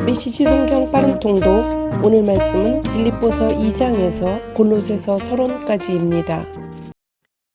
메시지 성경 빠른 통독. 오늘 말씀은 빌립보서 2장에서 골로새서 서론까지입니다.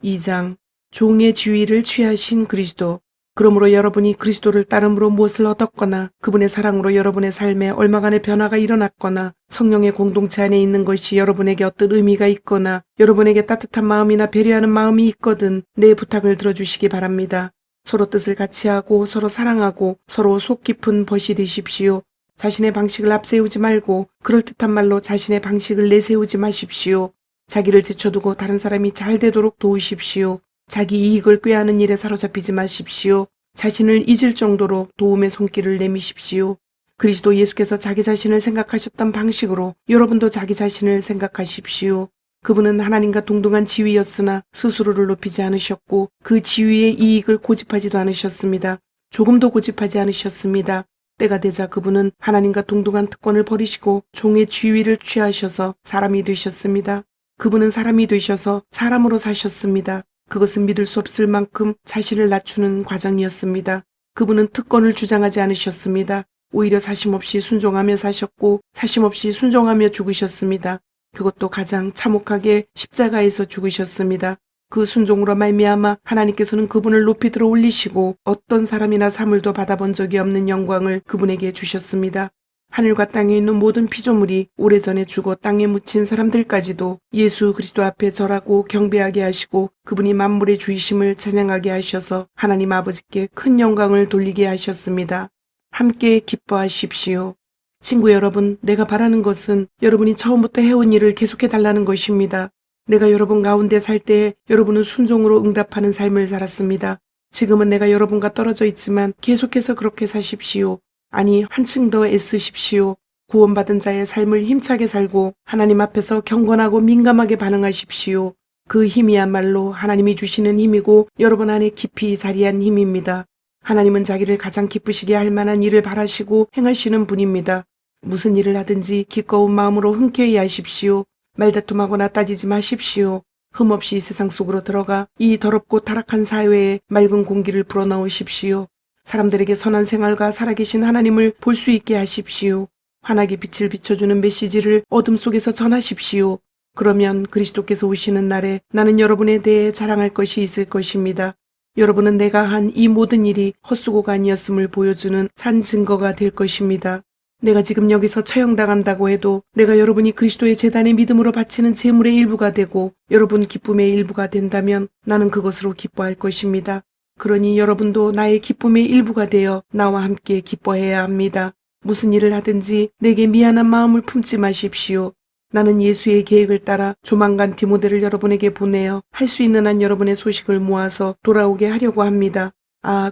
2장. 종의 지위를 취하신 그리스도. 그러므로 여러분이 그리스도를 따름으로 무엇을 얻었거나 그분의 사랑으로 여러분의 삶에 얼마간의 변화가 일어났거나 성령의 공동체 안에 있는 것이 여러분에게 어떤 의미가 있거나 여러분에게 따뜻한 마음이나 배려하는 마음이 있거든 내 부탁을 들어주시기 바랍니다. 서로 뜻을 같이 하고 서로 사랑하고 서로 속 깊은 벗이 되십시오. 자신의 방식을 앞세우지 말고 그럴듯한 말로 자신의 방식을 내세우지 마십시오. 자기를 제쳐두고 다른 사람이 잘 되도록 도우십시오. 자기 이익을 꾀하는 일에 사로잡히지 마십시오. 자신을 잊을 정도로 도움의 손길을 내미십시오. 그리스도 예수께서 자기 자신을 생각하셨던 방식으로 여러분도 자기 자신을 생각하십시오. 그분은 하나님과 동등한 지위였으나 스스로를 높이지 않으셨고 그 지위의 이익을 고집하지도 않으셨습니다. 조금도 고집하지 않으셨습니다. 때가 되자 그분은 하나님과 동등한 특권을 버리시고 종의 지위를 취하셔서 사람이 되셨습니다. 그분은 사람이 되셔서 사람으로 사셨습니다. 그것은 믿을 수 없을 만큼 자신을 낮추는 과정이었습니다. 그분은 특권을 주장하지 않으셨습니다. 오히려 사심없이 순종하며 사셨고 사심없이 순종하며 죽으셨습니다. 그것도 가장 참혹하게 십자가에서 죽으셨습니다. 그 순종으로 말미암아 하나님께서는 그분을 높이 들어 올리시고 어떤 사람이나 사물도 받아본 적이 없는 영광을 그분에게 주셨습니다. 하늘과 땅에 있는 모든 피조물이 오래전에 죽어 땅에 묻힌 사람들까지도 예수 그리스도 앞에 절하고 경배하게 하시고 그분이 만물의 주이심을 찬양하게 하셔서 하나님 아버지께 큰 영광을 돌리게 하셨습니다. 함께 기뻐하십시오. 친구 여러분, 내가 바라는 것은 여러분이 처음부터 해온 일을 계속해 달라는 것입니다. 내가 여러분 가운데 살 때 여러분은 순종으로 응답하는 삶을 살았습니다. 지금은 내가 여러분과 떨어져 있지만 계속해서 그렇게 사십시오. 아니, 한층 더 애쓰십시오. 구원받은 자의 삶을 힘차게 살고 하나님 앞에서 경건하고 민감하게 반응하십시오. 그 힘이야말로 하나님이 주시는 힘이고 여러분 안에 깊이 자리한 힘입니다. 하나님은 자기를 가장 기쁘시게 할 만한 일을 바라시고 행하시는 분입니다. 무슨 일을 하든지 기꺼운 마음으로 흔쾌히 하십시오. 말다툼하거나 따지지 마십시오. 흠없이 세상 속으로 들어가 이 더럽고 타락한 사회에 맑은 공기를 불어넣으십시오. 사람들에게 선한 생활과 살아계신 하나님을 볼 수 있게 하십시오. 환하게 빛을 비춰주는 메시지를 어둠 속에서 전하십시오. 그러면 그리스도께서 오시는 날에 나는 여러분에 대해 자랑할 것이 있을 것입니다. 여러분은 내가 한 이 모든 일이 헛수고가 아니었음을 보여주는 산 증거가 될 것입니다. 내가 지금 여기서 처형당한다고 해도 내가 여러분이 그리스도의 제단의 믿음으로 바치는 제물의 일부가 되고 여러분 기쁨의 일부가 된다면 나는 그것으로 기뻐할 것입니다. 그러니 여러분도 나의 기쁨의 일부가 되어 나와 함께 기뻐해야 합니다. 무슨 일을 하든지 내게 미안한 마음을 품지 마십시오. 나는 예수의 계획을 따라 조만간 디모데를 여러분에게 보내어 할 수 있는 한 여러분의 소식을 모아서 돌아오게 하려고 합니다.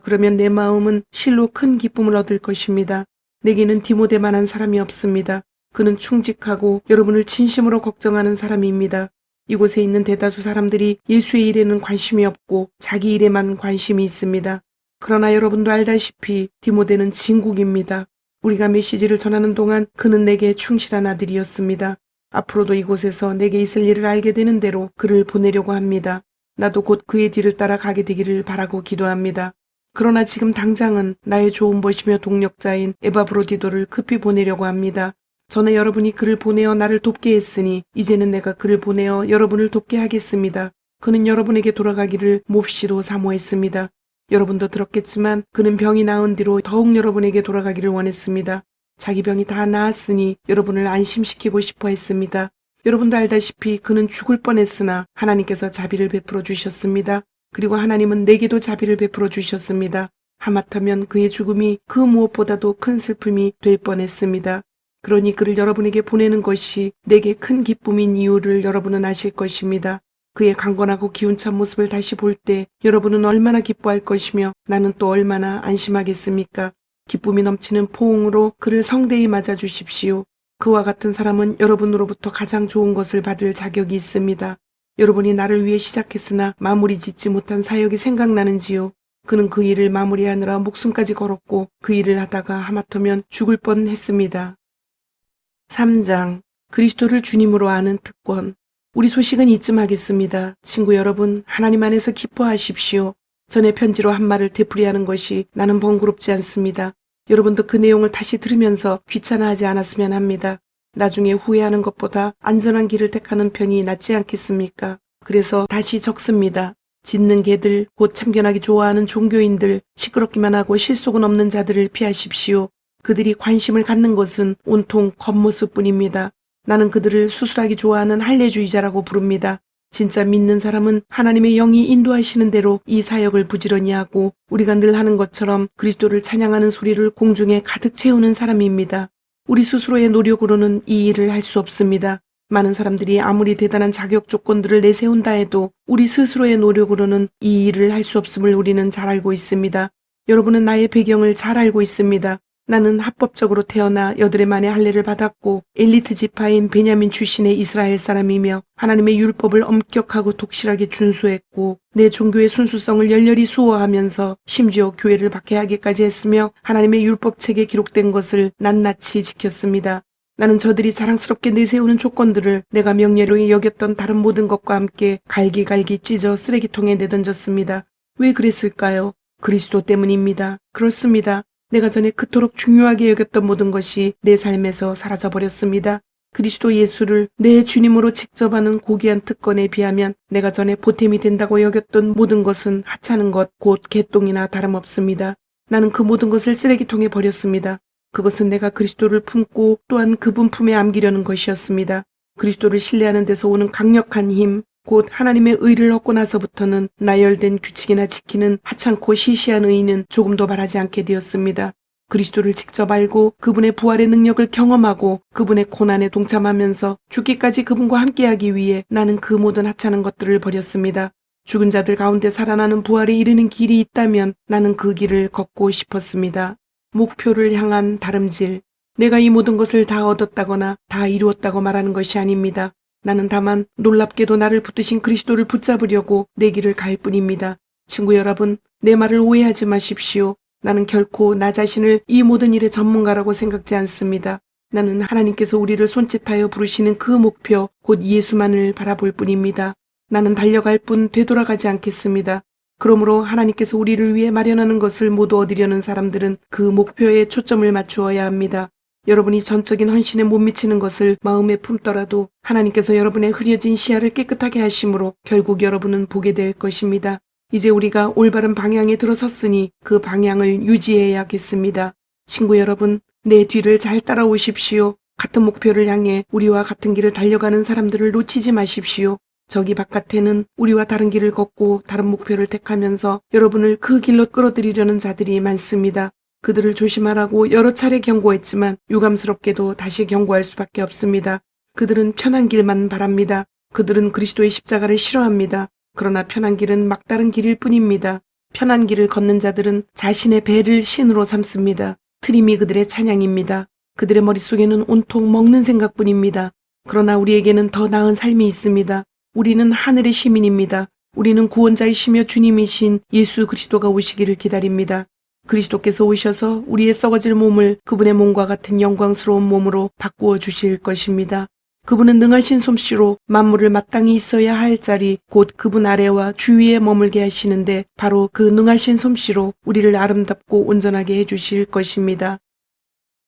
그러면 내 마음은 실로 큰 기쁨을 얻을 것입니다. 내게는 디모데만한 사람이 없습니다. 그는 충직하고 여러분을 진심으로 걱정하는 사람입니다. 이곳에 있는 대다수 사람들이 예수의 일에는 관심이 없고 자기 일에만 관심이 있습니다. 그러나 여러분도 알다시피 디모데는 진국입니다. 우리가 메시지를 전하는 동안 그는 내게 충실한 아들이었습니다. 앞으로도 이곳에서 내게 있을 일을 알게 되는 대로 그를 보내려고 합니다. 나도 곧 그의 뒤를 따라 가게 되기를 바라고 기도합니다. 그러나 지금 당장은 나의 좋은 벗이며 동력자인 에바브로디도를 급히 보내려고 합니다. 전에 여러분이 그를 보내어 나를 돕게 했으니 이제는 내가 그를 보내어 여러분을 돕게 하겠습니다. 그는 여러분에게 돌아가기를 몹시도 사모했습니다. 여러분도 들었겠지만 그는 병이 나은 뒤로 더욱 여러분에게 돌아가기를 원했습니다. 자기 병이 다 나았으니 여러분을 안심시키고 싶어 했습니다. 여러분도 알다시피 그는 죽을 뻔했으나 하나님께서 자비를 베풀어 주셨습니다. 그리고 하나님은 내게도 자비를 베풀어 주셨습니다. 하마터면 그의 죽음이 그 무엇보다도 큰 슬픔이 될 뻔했습니다. 그러니 그를 여러분에게 보내는 것이 내게 큰 기쁨인 이유를 여러분은 아실 것입니다. 그의 강건하고 기운찬 모습을 다시 볼 때 여러분은 얼마나 기뻐할 것이며 나는 또 얼마나 안심하겠습니까? 기쁨이 넘치는 포옹으로 그를 성대히 맞아주십시오. 그와 같은 사람은 여러분으로부터 가장 좋은 것을 받을 자격이 있습니다. 여러분이 나를 위해 시작했으나 마무리 짓지 못한 사역이 생각나는지요? 그는 그 일을 마무리하느라 목숨까지 걸었고 그 일을 하다가 하마터면 죽을 뻔했습니다. 3장. 그리스도를 주님으로 아는 특권. 우리 소식은 이쯤 하겠습니다. 친구 여러분, 하나님 안에서 기뻐하십시오. 전에 편지로 한 말을 되풀이하는 것이 나는 번거롭지 않습니다. 여러분도 그 내용을 다시 들으면서 귀찮아하지 않았으면 합니다. 나중에 후회하는 것보다 안전한 길을 택하는 편이 낫지 않겠습니까? 그래서 다시 적습니다. 짖는 개들, 곧 참견하기 좋아하는 종교인들, 시끄럽기만 하고 실속은 없는 자들을 피하십시오. 그들이 관심을 갖는 것은 온통 겉모습뿐입니다. 나는 그들을 수술하기 좋아하는 할례주의자라고 부릅니다. 진짜 믿는 사람은 하나님의 영이 인도하시는 대로 이 사역을 부지런히 하고 우리가 늘 하는 것처럼 그리스도를 찬양하는 소리를 공중에 가득 채우는 사람입니다. 우리 스스로의 노력으로는 이 일을 할 수 없습니다. 많은 사람들이 아무리 대단한 자격 조건들을 내세운다 해도 우리 스스로의 노력으로는 이 일을 할 수 없음을 우리는 잘 알고 있습니다. 여러분은 나의 배경을 잘 알고 있습니다. 나는 합법적으로 태어나 8해 만에 할례를 받았고 엘리트 지파인 베냐민 출신의 이스라엘 사람이며 하나님의 율법을 엄격하고 독실하게 준수했고 내 종교의 순수성을 열렬히 수호하면서 심지어 교회를 박해하기까지 했으며 하나님의 율법책에 기록된 것을 낱낱이 지켰습니다. 나는 저들이 자랑스럽게 내세우는 조건들을 내가 명예로 여겼던 다른 모든 것과 함께 갈기갈기 찢어 쓰레기통에 내던졌습니다. 왜 그랬을까요? 그리스도 때문입니다. 그렇습니다. 내가 전에 그토록 중요하게 여겼던 모든 것이 내 삶에서 사라져버렸습니다. 그리스도 예수를 내 주님으로 직접 하는 고귀한 특권에 비하면 내가 전에 보탬이 된다고 여겼던 모든 것은 하찮은 것, 곧 개똥이나 다름없습니다. 나는 그 모든 것을 쓰레기통에 버렸습니다. 그것은 내가 그리스도를 품고 또한 그분 품에 안기려는 것이었습니다. 그리스도를 신뢰하는 데서 오는 강력한 힘, 곧 하나님의 의를 얻고 나서부터는 나열된 규칙이나 지키는 하찮고 시시한 의의는 조금도 바라지 않게 되었습니다. 그리스도를 직접 알고 그분의 부활의 능력을 경험하고 그분의 고난에 동참하면서 죽기까지 그분과 함께하기 위해 나는 그 모든 하찮은 것들을 버렸습니다. 죽은 자들 가운데 살아나는 부활에 이르는 길이 있다면 나는 그 길을 걷고 싶었습니다. 목표를 향한 다름질. 내가 이 모든 것을 다 얻었다거나 다 이루었다고 말하는 것이 아닙니다. 나는 다만 놀랍게도 나를 붙드신 그리스도를 붙잡으려고 내 길을 갈 뿐입니다. 친구 여러분, 내 말을 오해하지 마십시오. 나는 결코 나 자신을 이 모든 일의 전문가라고 생각지 않습니다. 나는 하나님께서 우리를 손짓하여 부르시는 그 목표, 곧 예수만을 바라볼 뿐입니다. 나는 달려갈 뿐 되돌아가지 않겠습니다. 그러므로 하나님께서 우리를 위해 마련하는 것을 모두 얻으려는 사람들은 그 목표에 초점을 맞추어야 합니다. 여러분이 전적인 헌신에 못 미치는 것을 마음에 품더라도 하나님께서 여러분의 흐려진 시야를 깨끗하게 하심으로 결국 여러분은 보게 될 것입니다. 이제 우리가 올바른 방향에 들어섰으니 그 방향을 유지해야겠습니다. 친구 여러분, 내 뒤를 잘 따라오십시오. 같은 목표를 향해 우리와 같은 길을 달려가는 사람들을 놓치지 마십시오. 저기 바깥에는 우리와 다른 길을 걷고 다른 목표를 택하면서 여러분을 그 길로 끌어들이려는 자들이 많습니다. 그들을 조심하라고 여러 차례 경고했지만 유감스럽게도 다시 경고할 수밖에 없습니다. 그들은 편한 길만 바랍니다. 그들은 그리스도의 십자가를 싫어합니다. 그러나 편한 길은 막다른 길일 뿐입니다. 편한 길을 걷는 자들은 자신의 배를 신으로 삼습니다. 트림이 그들의 찬양입니다. 그들의 머릿속에는 온통 먹는 생각뿐입니다. 그러나 우리에게는 더 나은 삶이 있습니다. 우리는 하늘의 시민입니다. 우리는 구원자이시며 주님이신 예수 그리스도가 오시기를 기다립니다. 그리스도께서 오셔서 우리의 썩어질 몸을 그분의 몸과 같은 영광스러운 몸으로 바꾸어 주실 것입니다. 그분은 능하신 솜씨로 만물을 마땅히 있어야 할 자리, 곧 그분 아래와 주위에 머물게 하시는데 바로 그 능하신 솜씨로 우리를 아름답고 온전하게 해주실 것입니다.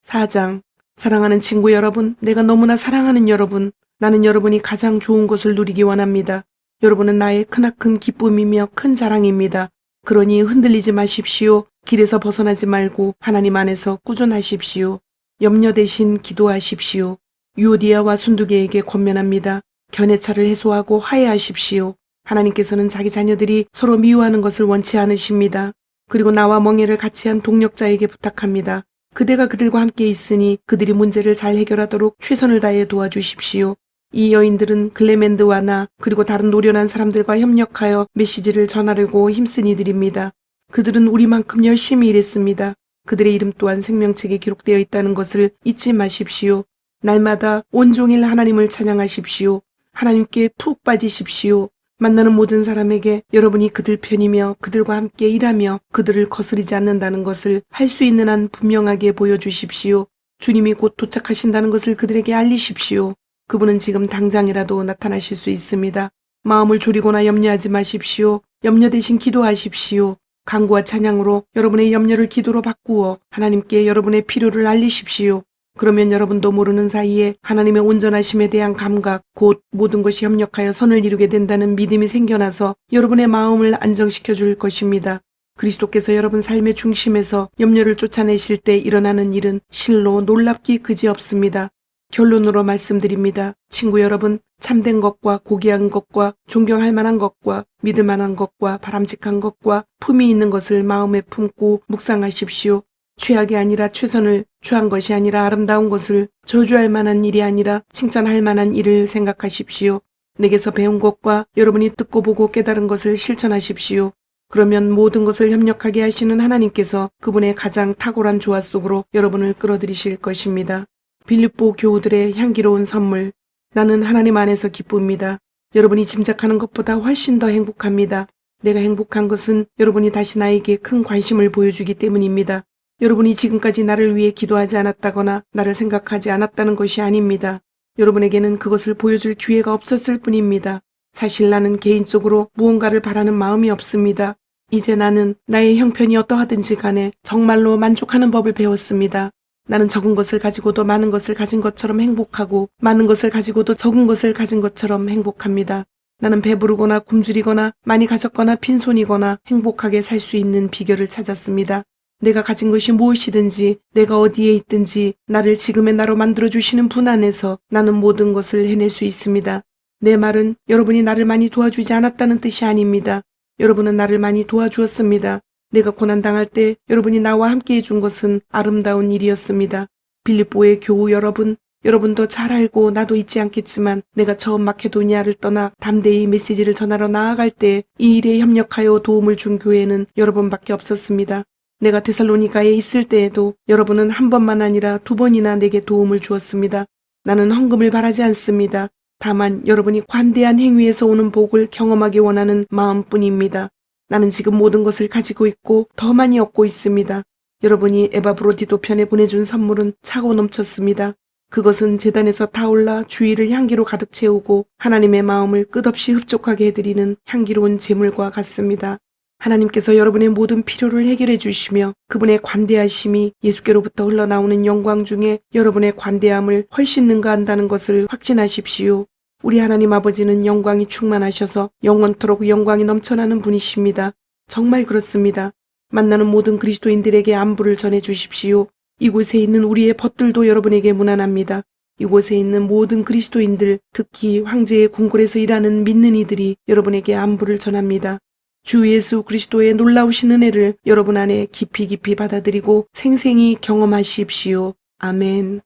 4장. 사랑하는 친구 여러분, 내가 너무나 사랑하는 여러분, 나는 여러분이 가장 좋은 것을 누리기 원합니다. 여러분은 나의 크나큰 기쁨이며 큰 자랑입니다. 그러니 흔들리지 마십시오. 길에서 벗어나지 말고 하나님 안에서 꾸준하십시오. 염려 대신 기도하십시오. 유오디아와 순두계에게 권면합니다. 견해차를 해소하고 화해하십시오. 하나님께서는 자기 자녀들이 서로 미워하는 것을 원치 않으십니다. 그리고 나와 멍에를 같이 한 동력자에게 부탁합니다. 그대가 그들과 함께 있으니 그들이 문제를 잘 해결하도록 최선을 다해 도와주십시오. 이 여인들은 글레멘드와 나 그리고 다른 노련한 사람들과 협력하여 메시지를 전하려고 힘쓴 이들입니다. 그들은 우리만큼 열심히 일했습니다. 그들의 이름 또한 생명책에 기록되어 있다는 것을 잊지 마십시오. 날마다 온종일 하나님을 찬양하십시오. 하나님께 푹 빠지십시오. 만나는 모든 사람에게 여러분이 그들 편이며 그들과 함께 일하며 그들을 거스르지 않는다는 것을 할 수 있는 한 분명하게 보여주십시오. 주님이 곧 도착하신다는 것을 그들에게 알리십시오. 그분은 지금 당장이라도 나타나실 수 있습니다. 마음을 졸이거나 염려하지 마십시오. 염려 대신 기도하십시오. 간구와 찬양으로 여러분의 염려를 기도로 바꾸어 하나님께 여러분의 필요를 알리십시오. 그러면 여러분도 모르는 사이에 하나님의 온전하심에 대한 감각, 곧 모든 것이 협력하여 선을 이루게 된다는 믿음이 생겨나서 여러분의 마음을 안정시켜 줄 것입니다. 그리스도께서 여러분 삶의 중심에서 염려를 쫓아내실 때 일어나는 일은 실로 놀랍기 그지없습니다. 결론으로 말씀드립니다. 친구 여러분, 참된 것과 고귀한 것과 존경할 만한 것과 믿을 만한 것과 바람직한 것과 품위 있는 것을 마음에 품고 묵상하십시오. 최악이 아니라 최선을, 추한 것이 아니라 아름다운 것을, 저주할 만한 일이 아니라 칭찬할 만한 일을 생각하십시오. 내게서 배운 것과 여러분이 듣고 보고 깨달은 것을 실천하십시오. 그러면 모든 것을 협력하게 하시는 하나님께서 그분의 가장 탁월한 조화 속으로 여러분을 끌어들이실 것입니다. 빌립보 교우들의 향기로운 선물, 나는 하나님 안에서 기쁩니다. 여러분이 짐작하는 것보다 훨씬 더 행복합니다. 내가 행복한 것은 여러분이 다시 나에게 큰 관심을 보여주기 때문입니다. 여러분이 지금까지 나를 위해 기도하지 않았다거나 나를 생각하지 않았다는 것이 아닙니다. 여러분에게는 그것을 보여줄 기회가 없었을 뿐입니다. 사실 나는 개인적으로 무언가를 바라는 마음이 없습니다. 이제 나는 나의 형편이 어떠하든지 간에 정말로 만족하는 법을 배웠습니다. 나는 적은 것을 가지고도 많은 것을 가진 것처럼 행복하고 많은 것을 가지고도 적은 것을 가진 것처럼 행복합니다. 나는 배부르거나 굶주리거나 많이 가졌거나 빈손이거나 행복하게 살 수 있는 비결을 찾았습니다. 내가 가진 것이 무엇이든지 내가 어디에 있든지 나를 지금의 나로 만들어주시는 분 안에서 나는 모든 것을 해낼 수 있습니다. 내 말은 여러분이 나를 많이 도와주지 않았다는 뜻이 아닙니다. 여러분은 나를 많이 도와주었습니다. 내가 고난당할 때 여러분이 나와 함께 해준 것은 아름다운 일이었습니다. 빌립보의 교우 여러분, 여러분도 잘 알고 나도 잊지 않겠지만 내가 처음 마케도니아를 떠나 담대히 메시지를 전하러 나아갈 때 이 일에 협력하여 도움을 준 교회는 여러분밖에 없었습니다. 내가 데살로니가에 있을 때에도 여러분은 한 번만 아니라 두 번이나 내게 도움을 주었습니다. 나는 헌금을 바라지 않습니다. 다만 여러분이 관대한 행위에서 오는 복을 경험하기 원하는 마음뿐입니다. 나는 지금 모든 것을 가지고 있고 더 많이 얻고 있습니다. 여러분이 에바브로디도 편에 보내준 선물은 차고 넘쳤습니다. 그것은 제단에서 타올라 주위를 향기로 가득 채우고 하나님의 마음을 끝없이 흡족하게 해드리는 향기로운 제물과 같습니다. 하나님께서 여러분의 모든 필요를 해결해 주시며 그분의 관대하심이 예수께로부터 흘러나오는 영광 중에 여러분의 관대함을 훨씬 능가한다는 것을 확신하십시오. 우리 하나님 아버지는 영광이 충만하셔서 영원토록 영광이 넘쳐나는 분이십니다. 정말 그렇습니다. 만나는 모든 그리스도인들에게 안부를 전해 주십시오. 이곳에 있는 우리의 벗들도 여러분에게 무난합니다. 이곳에 있는 모든 그리스도인들, 특히 황제의 궁궐에서 일하는 믿는 이들이 여러분에게 안부를 전합니다. 주 예수 그리스도의 놀라우신 은혜를 여러분 안에 깊이 깊이 받아들이고 생생히 경험하십시오. 아멘.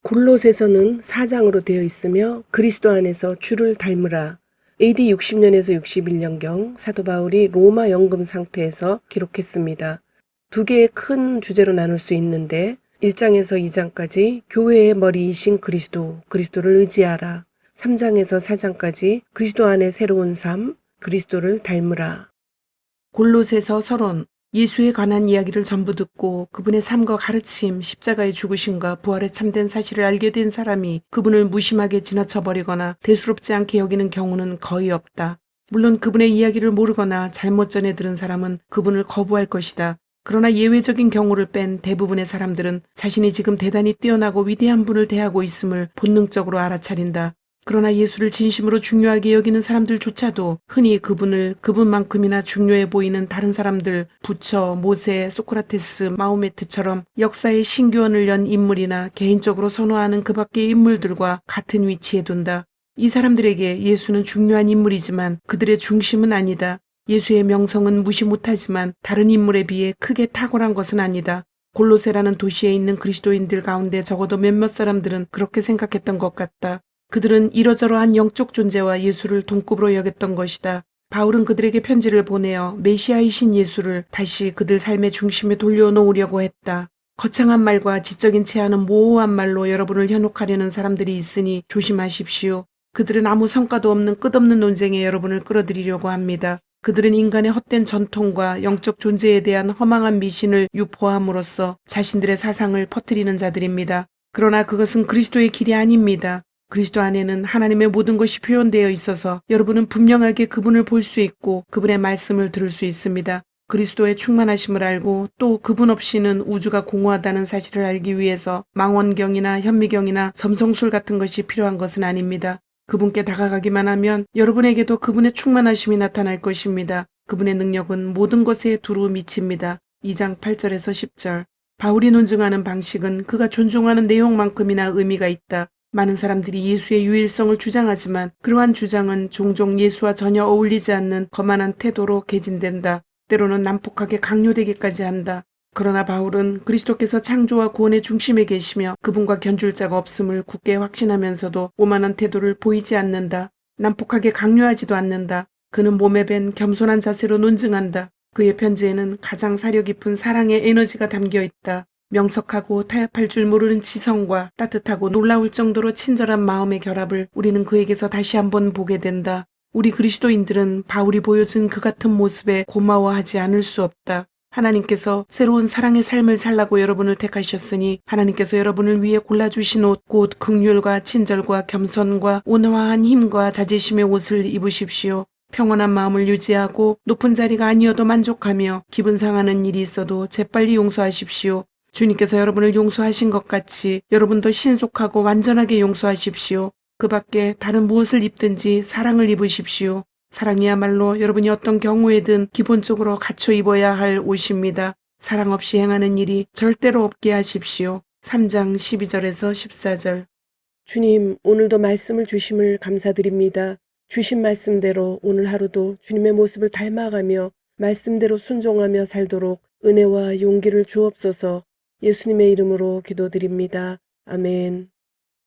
골로새서는 4장으로 되어 있으며 그리스도 안에서 주를 닮으라. AD 60년에서 61년경 사도 바울이 로마 연금 상태에서 기록했습니다. 두 개의 큰 주제로 나눌 수 있는데 1장에서 2장까지 교회의 머리이신 그리스도, 그리스도를 의지하라. 3장에서 4장까지 그리스도 안의 새로운 삶, 그리스도를 닮으라. 골로새서 서론, 예수에 관한 이야기를 전부 듣고 그분의 삶과 가르침, 십자가의 죽으심과 부활의 참된 사실을 알게 된 사람이 그분을 무심하게 지나쳐버리거나 대수롭지 않게 여기는 경우는 거의 없다. 물론 그분의 이야기를 모르거나 잘못 전해 들은 사람은 그분을 거부할 것이다. 그러나 예외적인 경우를 뺀 대부분의 사람들은 자신이 지금 대단히 뛰어나고 위대한 분을 대하고 있음을 본능적으로 알아차린다. 그러나 예수를 진심으로 중요하게 여기는 사람들조차도 흔히 그분을 그분만큼이나 중요해 보이는 다른 사람들, 부처, 모세, 소크라테스, 마호메트처럼 역사의 신규원을 연 인물이나 개인적으로 선호하는 그 밖의 인물들과 같은 위치에 둔다. 이 사람들에게 예수는 중요한 인물이지만 그들의 중심은 아니다. 예수의 명성은 무시 못하지만 다른 인물에 비해 크게 탁월한 것은 아니다. 골로새라는 도시에 있는 그리스도인들 가운데 적어도 몇몇 사람들은 그렇게 생각했던 것 같다. 그들은 이러저러한 영적 존재와 예수를 동급으로 여겼던 것이다. 바울은 그들에게 편지를 보내어 메시아이신 예수를 다시 그들 삶의 중심에 돌려놓으려고 했다. 거창한 말과 지적인 체하는 모호한 말로 여러분을 현혹하려는 사람들이 있으니 조심하십시오. 그들은 아무 성과도 없는 끝없는 논쟁에 여러분을 끌어들이려고 합니다. 그들은 인간의 헛된 전통과 영적 존재에 대한 허망한 미신을 유포함으로써 자신들의 사상을 퍼뜨리는 자들입니다. 그러나 그것은 그리스도의 길이 아닙니다. 그리스도 안에는 하나님의 모든 것이 표현되어 있어서 여러분은 분명하게 그분을 볼 수 있고 그분의 말씀을 들을 수 있습니다. 그리스도의 충만하심을 알고 또 그분 없이는 우주가 공허하다는 사실을 알기 위해서 망원경이나 현미경이나 점성술 같은 것이 필요한 것은 아닙니다. 그분께 다가가기만 하면 여러분에게도 그분의 충만하심이 나타날 것입니다. 그분의 능력은 모든 것에 두루 미칩니다. 2장 8절에서 10절. 바울이 논증하는 방식은 그가 존중하는 내용만큼이나 의미가 있다. 많은 사람들이 예수의 유일성을 주장하지만 그러한 주장은 종종 예수와 전혀 어울리지 않는 거만한 태도로 개진된다. 때로는 난폭하게 강요되기까지 한다. 그러나 바울은 그리스도께서 창조와 구원의 중심에 계시며 그분과 견줄 자가 없음을 굳게 확신하면서도 오만한 태도를 보이지 않는다. 난폭하게 강요하지도 않는다. 그는 몸에 밴 겸손한 자세로 논증한다. 그의 편지에는 가장 사려 깊은 사랑의 에너지가 담겨 있다. 명석하고 타협할 줄 모르는 지성과 따뜻하고 놀라울 정도로 친절한 마음의 결합을 우리는 그에게서 다시 한번 보게 된다. 우리 그리스도인들은 바울이 보여준 그 같은 모습에 고마워하지 않을 수 없다. 하나님께서 새로운 사랑의 삶을 살라고 여러분을 택하셨으니 하나님께서 여러분을 위해 골라주신 옷, 곧 긍휼과 친절과 겸손과 온화한 힘과 자제심의 옷을 입으십시오. 평온한 마음을 유지하고 높은 자리가 아니어도 만족하며 기분 상하는 일이 있어도 재빨리 용서하십시오. 주님께서 여러분을 용서하신 것 같이 여러분도 신속하고 완전하게 용서하십시오. 그 밖에 다른 무엇을 입든지 사랑을 입으십시오. 사랑이야말로 여러분이 어떤 경우에든 기본적으로 갖춰 입어야 할 옷입니다. 사랑 없이 행하는 일이 절대로 없게 하십시오. 3장 12절에서 14절. 주님, 오늘도 말씀을 주심을 감사드립니다. 주신 말씀대로 오늘 하루도 주님의 모습을 닮아가며 말씀대로 순종하며 살도록 은혜와 용기를 주옵소서. 예수님의 이름으로 기도드립니다. 아멘.